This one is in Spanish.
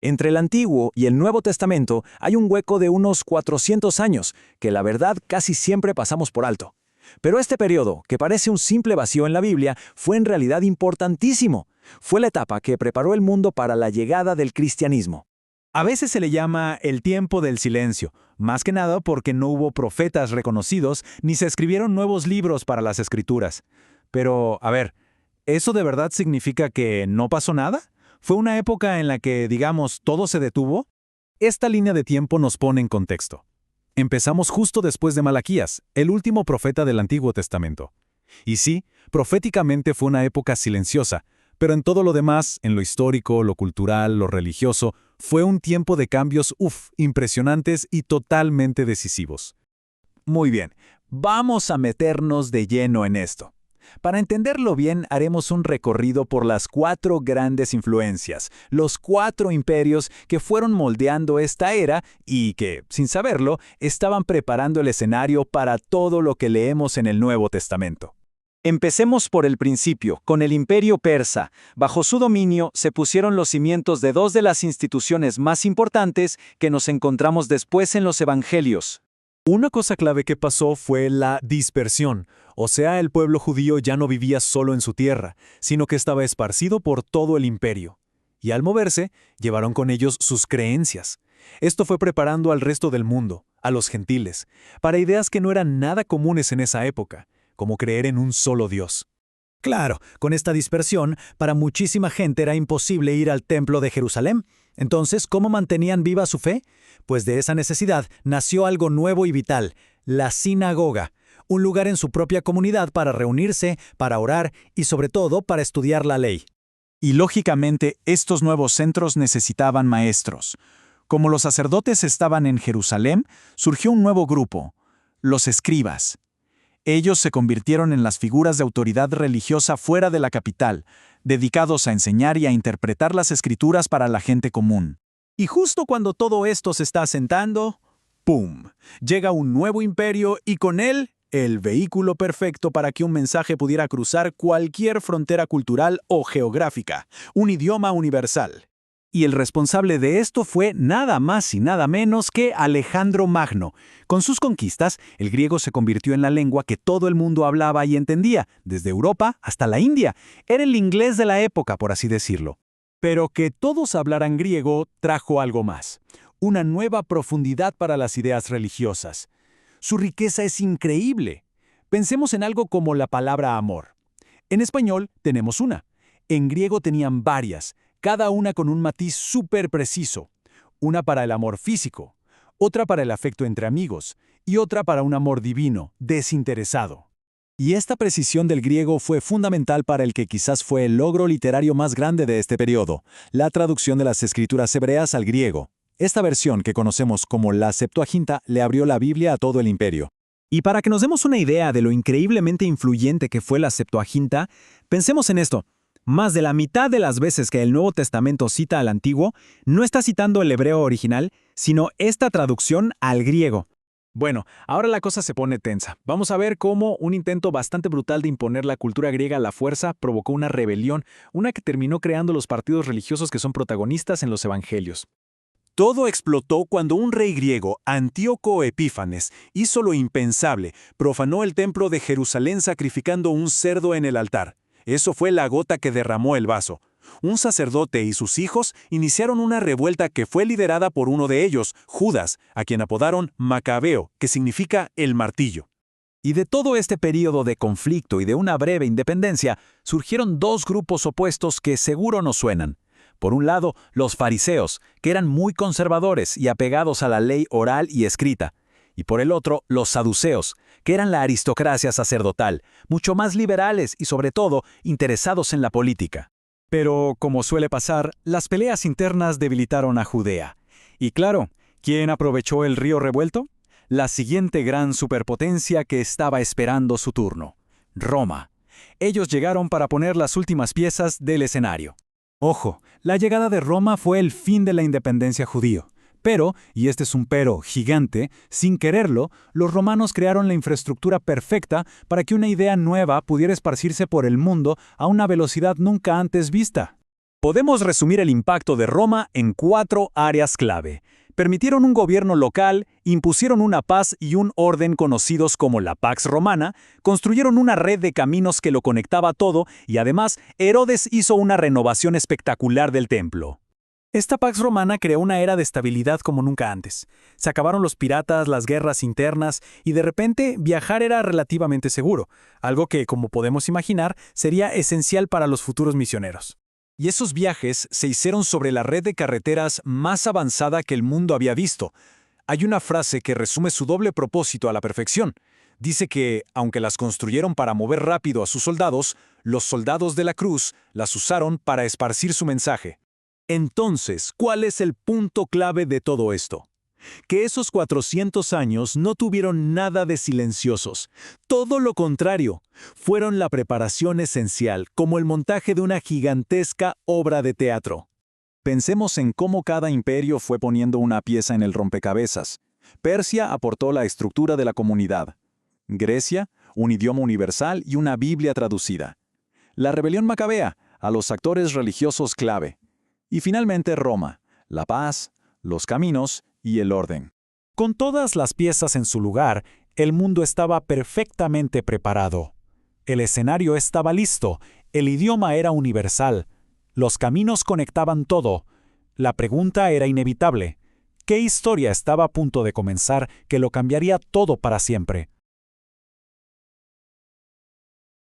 Entre el Antiguo y el Nuevo Testamento hay un hueco de unos 400 años, que la verdad casi siempre pasamos por alto. Pero este periodo, que parece un simple vacío en la Biblia, fue en realidad importantísimo. Fue la etapa que preparó el mundo para la llegada del cristianismo. A veces se le llama el tiempo del silencio, más que nada porque no hubo profetas reconocidos ni se escribieron nuevos libros para las escrituras. Pero, a ver, ¿eso de verdad significa que no pasó nada? ¿Fue una época en la que, digamos, todo se detuvo? Esta línea de tiempo nos pone en contexto. Empezamos justo después de Malaquías, el último profeta del Antiguo Testamento. Y sí, proféticamente fue una época silenciosa, pero en todo lo demás, en lo histórico, lo cultural, lo religioso, fue un tiempo de cambios, impresionantes y totalmente decisivos. Muy bien, vamos a meternos de lleno en esto. Para entenderlo bien, haremos un recorrido por las 4 grandes influencias, los 4 imperios que fueron moldeando esta era y que, sin saberlo, estaban preparando el escenario para todo lo que leemos en el Nuevo Testamento. Empecemos por el principio, con el Imperio Persa. Bajo su dominio se pusieron los cimientos de 2 de las instituciones más importantes que nos encontramos después en los Evangelios. Una cosa clave que pasó fue la dispersión, o sea, el pueblo judío ya no vivía solo en su tierra, sino que estaba esparcido por todo el imperio. Y al moverse, llevaron con ellos sus creencias. Esto fue preparando al resto del mundo, a los gentiles, para ideas que no eran nada comunes en esa época, como creer en un solo Dios. Claro, con esta dispersión, para muchísima gente era imposible ir al templo de Jerusalén. Entonces, ¿cómo mantenían viva su fe? Pues de esa necesidad nació algo nuevo y vital, la sinagoga, un lugar en su propia comunidad para reunirse, para orar y sobre todo para estudiar la ley. Y lógicamente, estos nuevos centros necesitaban maestros. Como los sacerdotes estaban en Jerusalén, surgió un nuevo grupo, los escribas. Ellos se convirtieron en las figuras de autoridad religiosa fuera de la capital, dedicados a enseñar y a interpretar las escrituras para la gente común. Y justo cuando todo esto se está asentando, ¡pum!, llega un nuevo imperio y con él, el vehículo perfecto para que un mensaje pudiera cruzar cualquier frontera cultural o geográfica, un idioma universal. Y el responsable de esto fue nada más y nada menos que Alejandro Magno. Con sus conquistas, el griego se convirtió en la lengua que todo el mundo hablaba y entendía, desde Europa hasta la India. Era el inglés de la época, por así decirlo. Pero que todos hablaran griego trajo algo más, una nueva profundidad para las ideas religiosas. Su riqueza es increíble. Pensemos en algo como la palabra amor. En español tenemos una. En griego tenían varias, cada una con un matiz súper preciso. Una para el amor físico, otra para el afecto entre amigos y otra para un amor divino, desinteresado. Y esta precisión del griego fue fundamental para el que quizás fue el logro literario más grande de este periodo, la traducción de las escrituras hebreas al griego. Esta versión, que conocemos como la Septuaginta, le abrió la Biblia a todo el imperio. Y para que nos demos una idea de lo increíblemente influyente que fue la Septuaginta, pensemos en esto. Más de la mitad de las veces que el Nuevo Testamento cita al Antiguo, no está citando el hebreo original, sino esta traducción al griego. Bueno, ahora la cosa se pone tensa. Vamos a ver cómo un intento bastante brutal de imponer la cultura griega a la fuerza provocó una rebelión, una que terminó creando los partidos religiosos que son protagonistas en los evangelios. Todo explotó cuando un rey griego, Antíoco Epífanes, hizo lo impensable, profanó el templo de Jerusalén sacrificando un cerdo en el altar. Eso fue la gota que derramó el vaso. Un sacerdote y sus hijos iniciaron una revuelta que fue liderada por uno de ellos, Judas, a quien apodaron Macabeo, que significa el martillo. Y de todo este periodo de conflicto y de una breve independencia, surgieron 2 grupos opuestos que seguro nos suenan. Por un lado, los fariseos, que eran muy conservadores y apegados a la ley oral y escrita. Y por el otro, los saduceos, que eran la aristocracia sacerdotal, mucho más liberales y sobre todo interesados en la política. Pero, como suele pasar, las peleas internas debilitaron a Judea. Y claro, ¿quién aprovechó el río revuelto? La siguiente gran superpotencia que estaba esperando su turno: Roma. Ellos llegaron para poner las últimas piezas del escenario. Ojo, la llegada de Roma fue el fin de la independencia judío. Pero, y este es un pero gigante, sin quererlo, los romanos crearon la infraestructura perfecta para que una idea nueva pudiera esparcirse por el mundo a una velocidad nunca antes vista. Podemos resumir el impacto de Roma en 4 áreas clave. Permitieron un gobierno local, impusieron una paz y un orden conocidos como la Pax Romana, construyeron una red de caminos que lo conectaba todo y además Herodes hizo una renovación espectacular del templo. Esta Pax Romana creó una era de estabilidad como nunca antes. Se acabaron los piratas, las guerras internas y de repente viajar era relativamente seguro, algo que, como podemos imaginar, sería esencial para los futuros misioneros. Y esos viajes se hicieron sobre la red de carreteras más avanzada que el mundo había visto. Hay una frase que resume su doble propósito a la perfección. Dice que, aunque las construyeron para mover rápido a sus soldados, los soldados de la cruz las usaron para esparcir su mensaje. Entonces, ¿cuál es el punto clave de todo esto? Que esos 400 años no tuvieron nada de silenciosos. Todo lo contrario, fueron la preparación esencial, como el montaje de una gigantesca obra de teatro. Pensemos en cómo cada imperio fue poniendo una pieza en el rompecabezas. Persia aportó la estructura de la comunidad. Grecia, un idioma universal y una Biblia traducida. La rebelión macabea, a los actores religiosos clave. Y finalmente Roma, la paz, los caminos y el orden. Con todas las piezas en su lugar, el mundo estaba perfectamente preparado. El escenario estaba listo, el idioma era universal, los caminos conectaban todo. La pregunta era inevitable. ¿Qué historia estaba a punto de comenzar que lo cambiaría todo para siempre?